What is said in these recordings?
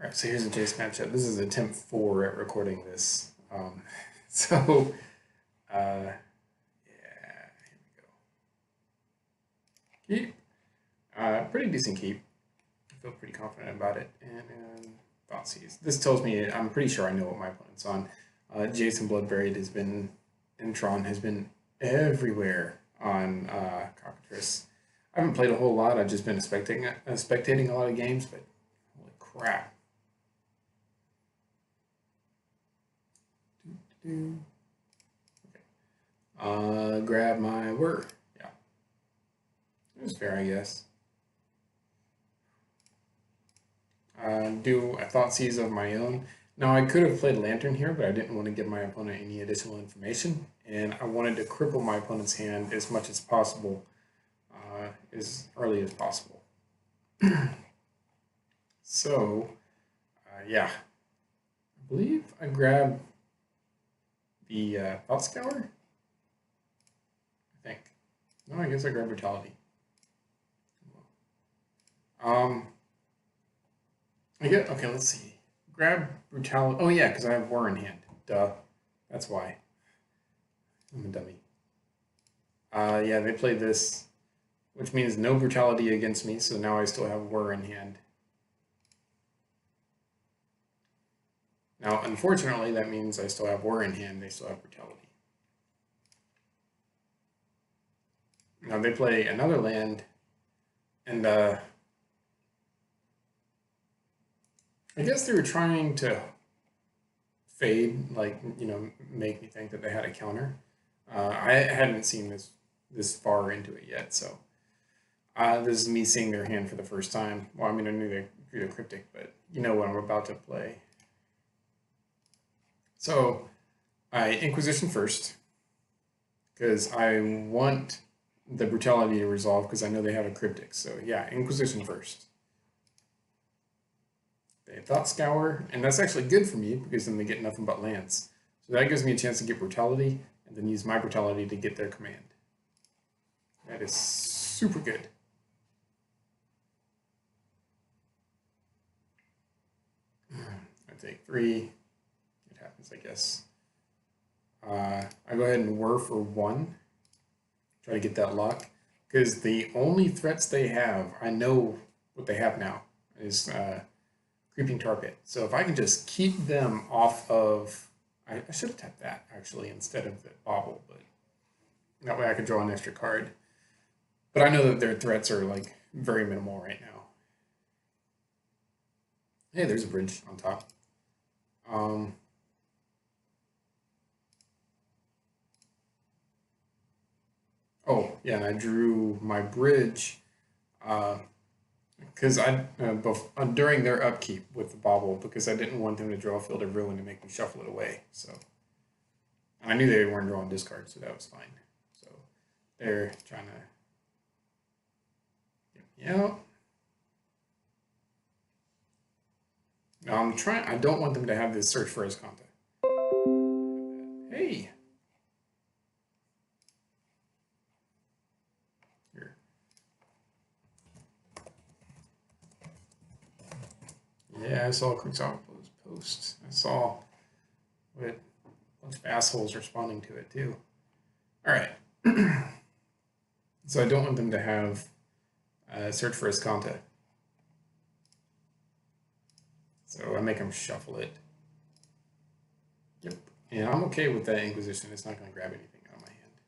Alright, so here's a Jace matchup. This is attempt 4 at recording this. So, yeah, here we go. Keep. Pretty decent keep. I feel pretty confident about it. And Thoughtseize. This tells me, I'm pretty sure I know what my opponent's on. Jason Bloodburied has been, and Tron has been everywhere on Cockatrice. I haven't played a whole lot, I've just been spectating a lot of games, but holy crap. Okay. Grab my word. Yeah. It was fair, I guess. Do a Thoughtseize of my own. Now, I could have played Lantern here, but I didn't want to give my opponent any additional information, and I wanted to cripple my opponent's hand as much as possible, as early as possible. So, yeah. I believe I grabbed the Thought Scour? I think. No, I guess I grabbed Brutality. I get, okay, let's see. Grab Brutality. Oh, yeah, because I have War in hand. Duh. That's why. I'm a dummy. Yeah, they played this, which means no Brutality against me, so now I still have War in hand. Now, unfortunately, that means I still have War in hand, they still have Brutality. Now, they play another land, and I guess they were trying to fade, like, you know, make me think that they had a counter. I hadn't seen this far into it yet, so this is me seeing their hand for the first time. Well, I mean, I knew they drew the Cryptic, but you know what I'm about to play. So, I Inquisition first, because I want the Brutality to resolve, because I know they have a Cryptic. So yeah, Inquisition first. They Thought Scour, and that's actually good for me, because then they get nothing but lands. So that gives me a chance to get Brutality, and then use my Brutality to get their command. That is super good. I take 3. It happens, I guess. I go ahead and whir for 1. Try to get that lock. Because the only threats they have, I know what they have now, is Creeping Tar Pit. So if I can just keep them off of... I should have tapped that, actually, instead of the Bobble, but that way I could draw an extra card. But I know that their threats are, like, very minimal right now. Hey, there's a bridge on top. Oh, yeah, and I drew my bridge because during their upkeep with the Bobble, because I didn't want them to draw a Field of Ruin to make me shuffle it away. So, and I knew they weren't drawing discard, so that was fine. So they're trying to get me out. Now I'm trying. I don't want them to have this Search for Esconta. Hey. Here. Yeah, I saw Quicksilver's post. I saw what a bunch of assholes responding to it too. All right. So I don't want them to have Search for Esconta. So I make them shuffle it. Yep. And I'm okay with that Inquisition. It's not going to grab anything out of my hand.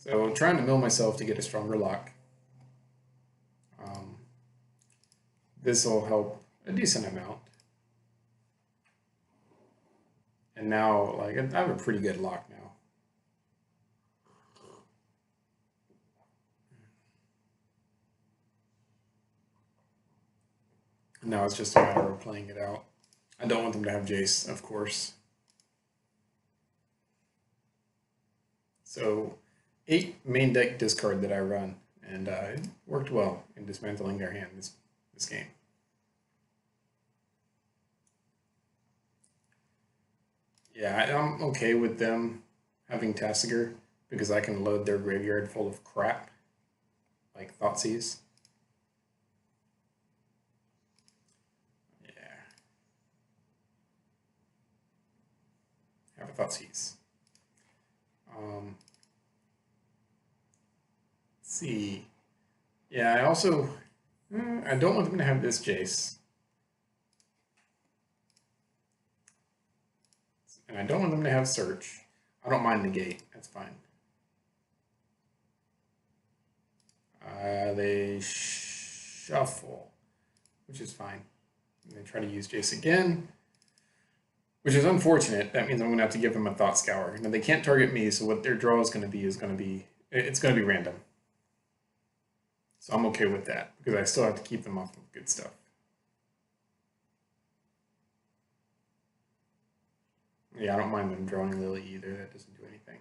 So I'm trying to mill myself to get a stronger lock. This will help a decent amount. And now, like, I have a pretty good lock now. Now it's just a matter of playing it out. I don't want them to have Jace, of course. So 8 main deck discard that I run, and it worked well in dismantling their hand this game. Yeah, I'm okay with them having Tassiger, because I can load their graveyard full of crap, like Thoughtseize. Thoughtseize. Let's see. Yeah, I also I don't want them to have this Jace. And I don't want them to have Search. I don't mind Negate. That's fine. They shuffle, which is fine. And they try to use Jace again, which is unfortunate. That means I'm going to have to give them a Thought Scour. Now, they can't target me, so what their draw is going to be it's going to be random. So I'm okay with that, because I still have to keep them off of good stuff. Yeah, I don't mind them drawing Lily either. That doesn't do anything.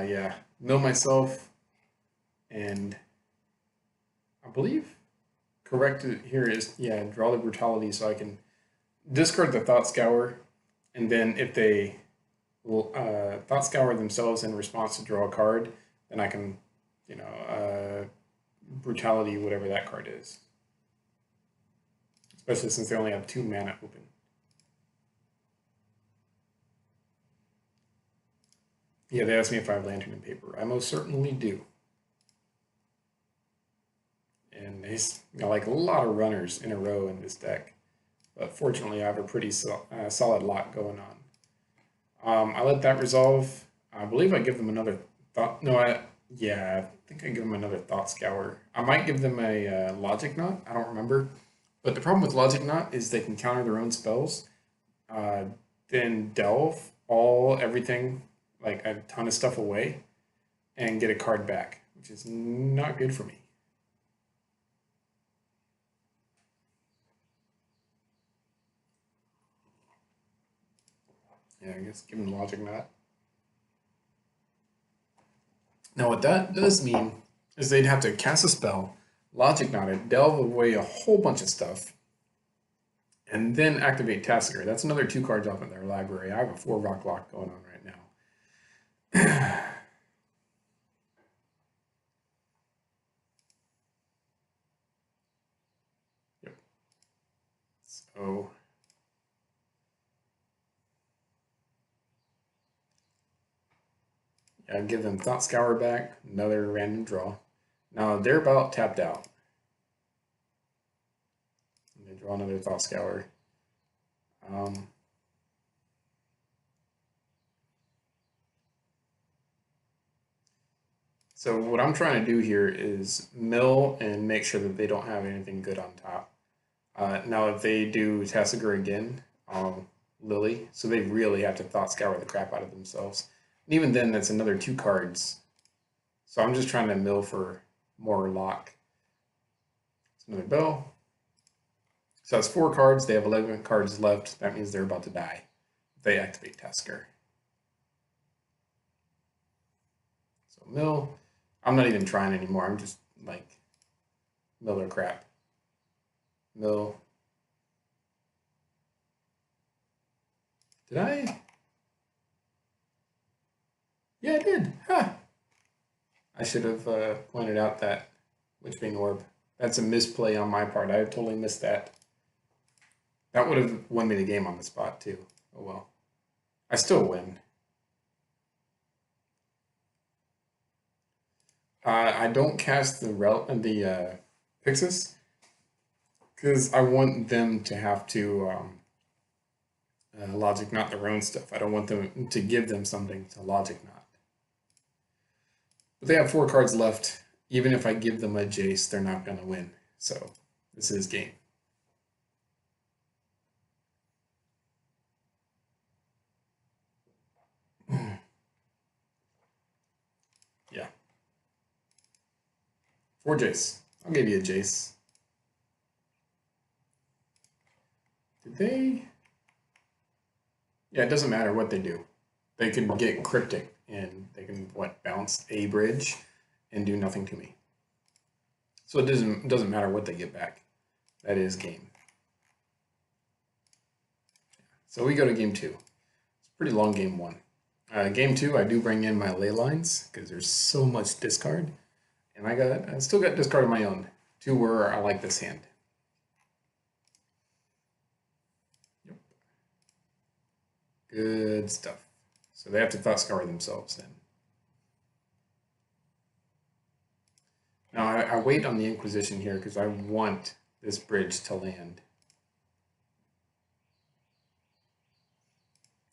Yeah, mill myself, and I believe correct here is, yeah, draw the Brutality so I can discard the Thought Scour, and then if they Thought Scour themselves in response to draw a card, then I can, Brutality whatever that card is. Especially since they only have 2 mana open. Yeah, they asked me if I have Lantern and Paper. I most certainly do. And he's like a lot of runners in a row in this deck. But fortunately, I have a pretty solid lot going on. I let that resolve. I believe I give them another thought. No, I think I give them another Thought Scour. I might give them a Logic Knot. I don't remember. But the problem with Logic Knot is they can counter their own spells. Then delve everything, like a ton of stuff away, and get a card back, which is not good for me. Yeah, I guess give them Logic Knot. Now what that does mean is they'd have to cast a spell, Logic Knot it, delve away a whole bunch of stuff, and then activate Tasker. That's another 2 cards off of their library. I have a 4 rock lock going on right now. Yep. So yeah, give them Thought Scour back, another random draw. Now they're about tapped out. And they draw another Thought Scour. So what I'm trying to do here is mill and make sure that they don't have anything good on top. Now if they do Tassiger again, Lily, so they really have to Thought Scour the crap out of themselves. And even then, that's another 2 cards. So I'm just trying to mill for more lock. It's another bell. So that's 4 cards. They have 11 cards left. That means they're about to die if they activate Tasker. So mill. I'm not even trying anymore. I'm just like mill their crap. Mill. Did I? Yeah, I did. Huh. I should have pointed out that Witchbane Orb. That's a misplay on my part. I totally missed that. That would have won me the game on the spot, too. Oh well. I still win. I don't cast the Pixis because I want them to have to Logic Knot their own stuff. I don't want them to give them something to Logic Knot. But they have 4 cards left. Even if I give them a Jace, they're not going to win. So this is game. Yeah. 4 Jace. I'll give you a Jace. Did they? Yeah, it doesn't matter what they do. They can get Cryptic and they can bounce a bridge and do nothing to me. So it doesn't matter what they get back. That is game. So we go to game 2. It's a pretty long game 1. Game 2, I do bring in my ley lines because there's so much discard, and I still got discard of my own to where I like this hand. Yep. Good stuff. So they have to thought scour themselves then. Now I wait on the Inquisition here because I want this bridge to land.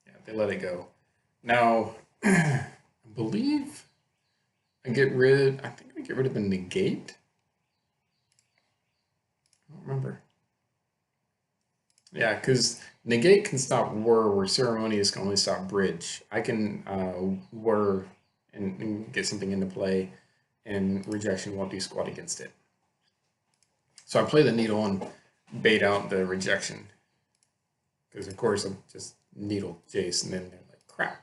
Yeah, they let it go. Now, I believe I think I get rid of the negate. I don't remember. Yeah, because negate can stop whir, where ceremonious can only stop bridge. I can whir and get something into play, and rejection won't do squat against it. So I play the needle and bait out the rejection. Because of course I just needle Jace, and then they're like, crap.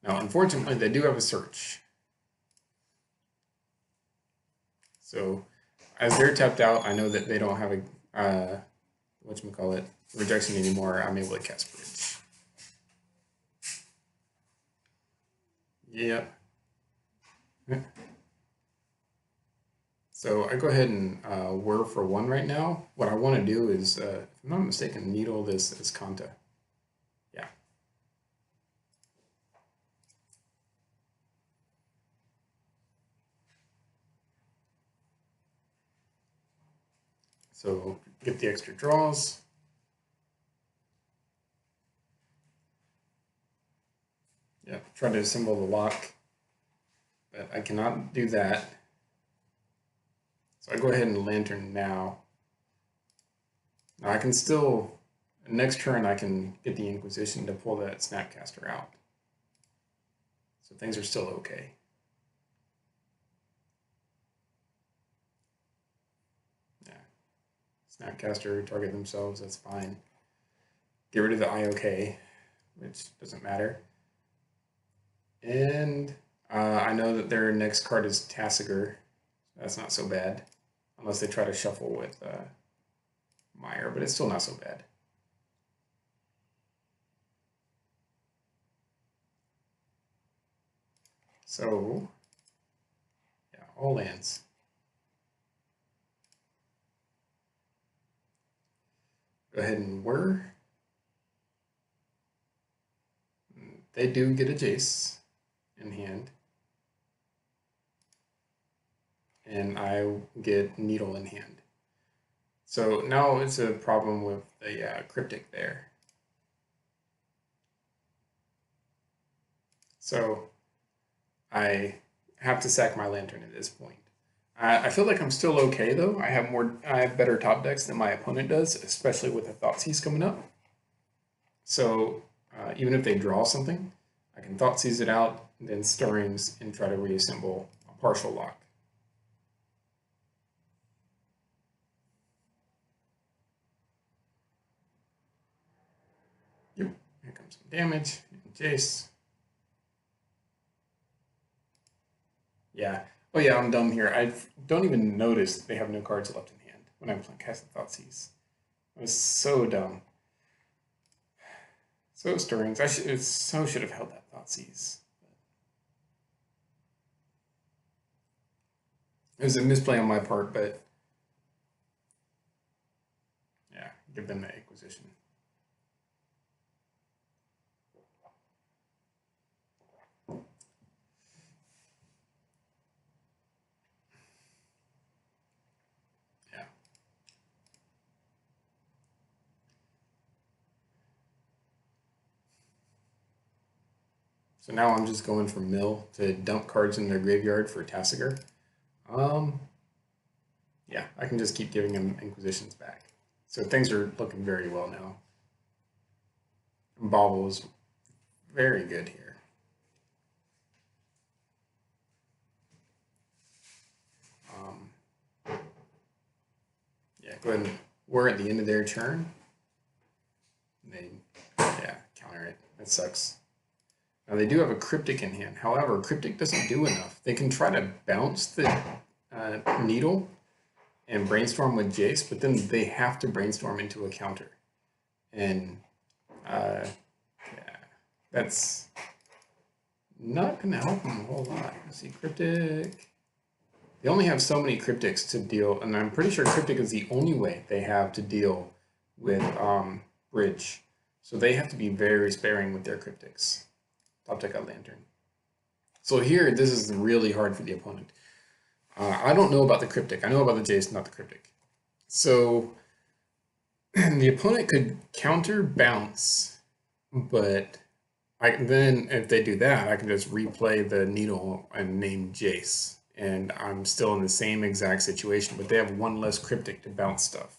Now unfortunately they do have a search. So as they're tapped out, I know that they don't have a whatchamacallit, rejection anymore. I'm able to cast bridge. Yep. So I go ahead and whir for 1 right now. What I want to do is, if I'm not mistaken, needle this as Kanta. Yeah. So get the extra draws. Yeah, try to assemble the lock, but I cannot do that. So I go ahead and lantern now. Now I can still, next turn I can get the Inquisition to pull that Snapcaster out. So things are still okay. Yeah. Snapcaster, target themselves, that's fine. Get rid of the IOK, which doesn't matter. And I know that their next card is Tassiger. That's not so bad. Unless they try to shuffle with Meyer, but it's still not so bad. So, yeah, all lands. Go ahead and whir. They do get a Jace in hand. And I get Needle in hand. So now it's a problem with the Cryptic there. So I have to sack my Lantern at this point. I feel like I'm still okay though. I have better top decks than my opponent does, especially with the Thoughtseize coming up. So even if they draw something, I can Thoughtseize it out, and then Stirrings, and try to reassemble a partial lock. Yep, here comes some damage, and Jace. Yeah. Oh yeah, I'm dumb here. I don't even notice they have no cards left in hand when I'm casting Thoughtseize. I was so dumb. So Stirrings. I should have held that Thoughtseize. It was a misplay on my part, but yeah, give them the Inquisition. Yeah. So now I'm just going for mill to dump cards in their graveyard for Tassiger. Yeah, I can just keep giving them Inquisitions back. So things are looking very well now. Bauble is very good here. Yeah, go ahead and we're at the end of their turn. They, yeah, counter it. That sucks. Now they do have a Cryptic in hand. However, Cryptic doesn't do enough. They can try to bounce the Needle and brainstorm with Jace, but then they have to brainstorm into a counter. And yeah, that's not going to help them a whole lot. Let's see, Cryptic. They only have so many Cryptics to deal, and I'm pretty sure Cryptic is the only way they have to deal with Bridge. So they have to be very sparing with their Cryptics. I'll take a lantern. So here, this is really hard for the opponent. I don't know about the Cryptic. I know about the Jace, not the Cryptic. So the opponent could counter bounce, but then if they do that, I can just replay the needle and name Jace. And I'm still in the same exact situation, but they have one less Cryptic to bounce stuff.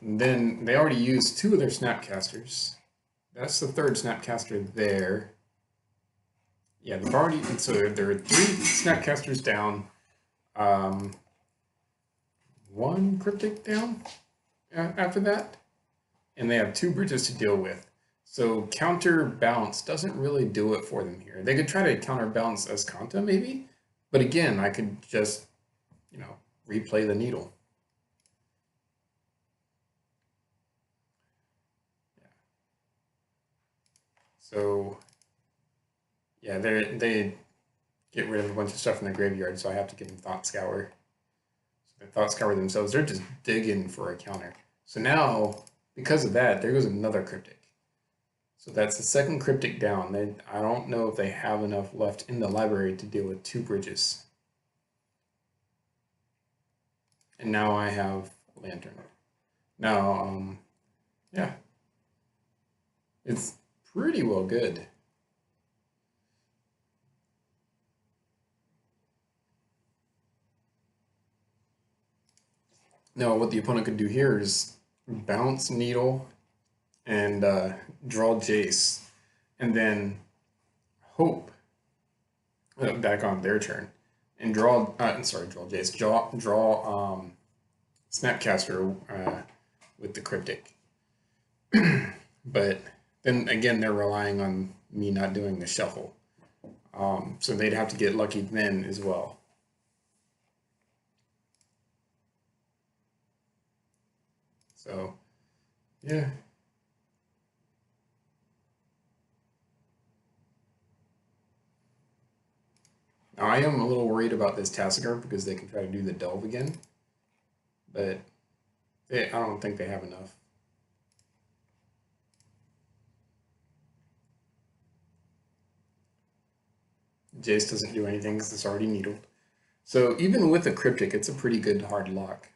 And then they already used 2 of their Snapcasters. That's the 3rd Snapcaster there. Yeah, they've already, so there are 3 Snapcasters down. 1 Cryptic down after that. And they have 2 bridges to deal with. So counter bounce doesn't really do it for them here. They could try to counter bounce as Kanta maybe, but again, I could just, replay the needle. Yeah. So yeah, they get rid of a bunch of stuff in their graveyard, so I have to give them Thought Scour. So they Thought Scour themselves. They're just digging for a counter. So now, because of that, there goes another Cryptic. So that's the 2nd Cryptic down. I don't know if they have enough left in the library to deal with 2 bridges. And now I have Lantern. Now, yeah. It's pretty well good. Now, what the opponent could do here is bounce Needle and draw Jace, and then hope back on their turn and draw. Draw Jace. Draw Snapcaster with the Cryptic. But then again, they're relying on me not doing the shuffle, so they'd have to get lucky then as well. So, yeah. Now, I am a little worried about this Tassigar because they can try to do the Delve again, but I don't think they have enough. Jace doesn't do anything because it's already needled. So even with a Cryptic, it's a pretty good hard lock.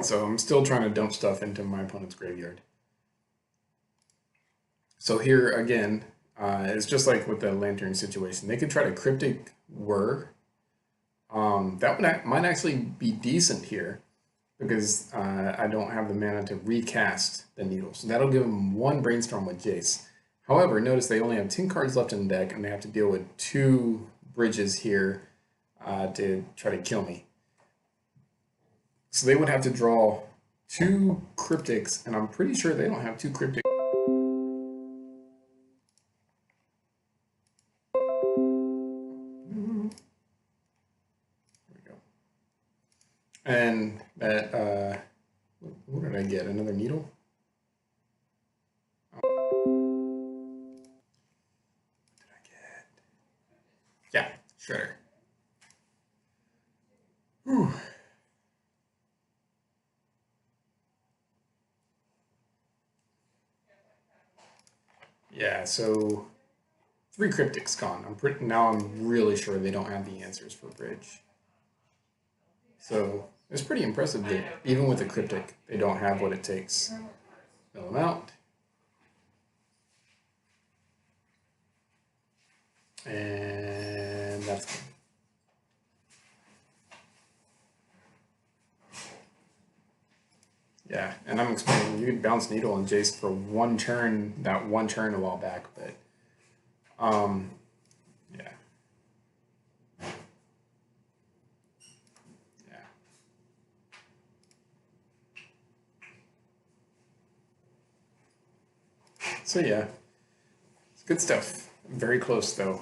So I'm still trying to dump stuff into my opponent's graveyard. So here again, it's just like with the Lantern situation. They could try to Cryptic Whir. That might actually be decent here because I don't have the mana to recast the needle. So that'll give them 1 Brainstorm with Jace. However, notice they only have 10 cards left in the deck and they have to deal with 2 bridges here to try to kill me. So they would have to draw 2 Cryptics, and I'm pretty sure they don't have 2 Cryptics. There we go. And that, what did I get? Another needle? What did I get? Yeah, Shredder. Whew. Yeah, so 3 Cryptics gone. Now I'm really sure they don't have the answers for Bridge. So it's pretty impressive that even with a Cryptic, they don't have what it takes. Fill them out. And that's good. Yeah, and I'm explaining you could bounce Needle and Jace for 1 turn, that 1 turn a while back, but yeah. Yeah. So yeah, it's good stuff. Very close though.